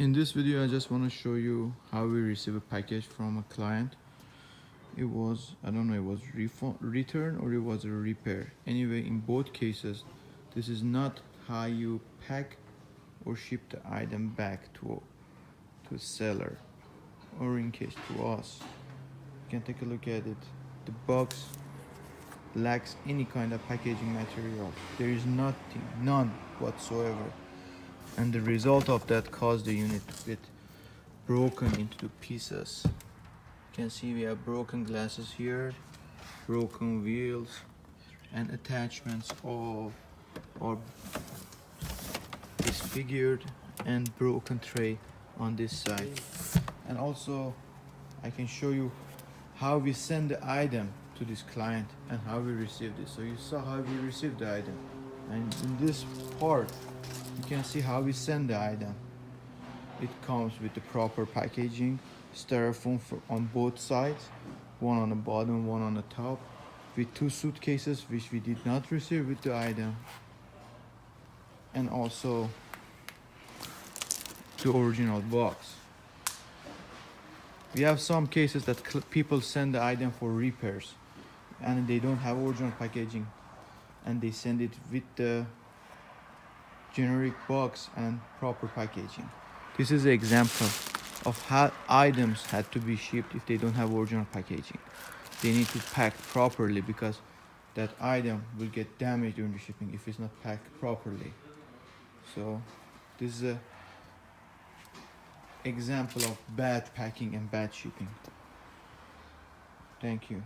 In this video, I just want to show you how we receive a package from a client. It was, I don't know, it was return or it was a repair. Anyway, in both cases, this is not how you pack or ship the item back to a seller, or in case to us. You can take a look at it. The box lacks any kind of packaging material. There is nothing, none whatsoever. And the result of that caused the unit to get broken into pieces. You can see we have broken glasses here, broken wheels, and attachments all are disfigured, and broken tray on this side. And also I can show you how we send the item to this client and how we received it. So you saw how we received the item, and in this part you can see how we send the item. It comes with the proper packaging, styrofoam on both sides, one on the bottom, one on the top, with 2 suitcases which we did not receive with the item, and also the original box. We have some cases that people send the item for repairs and they don't have original packaging, and they send it with the generic box and proper packaging. This is an example of how items had to be shipped if they don't have original packaging. They need to pack properly because that item will get damaged during the shipping if it's not packed properly. So this is an example of bad packing and bad shipping. Thank you.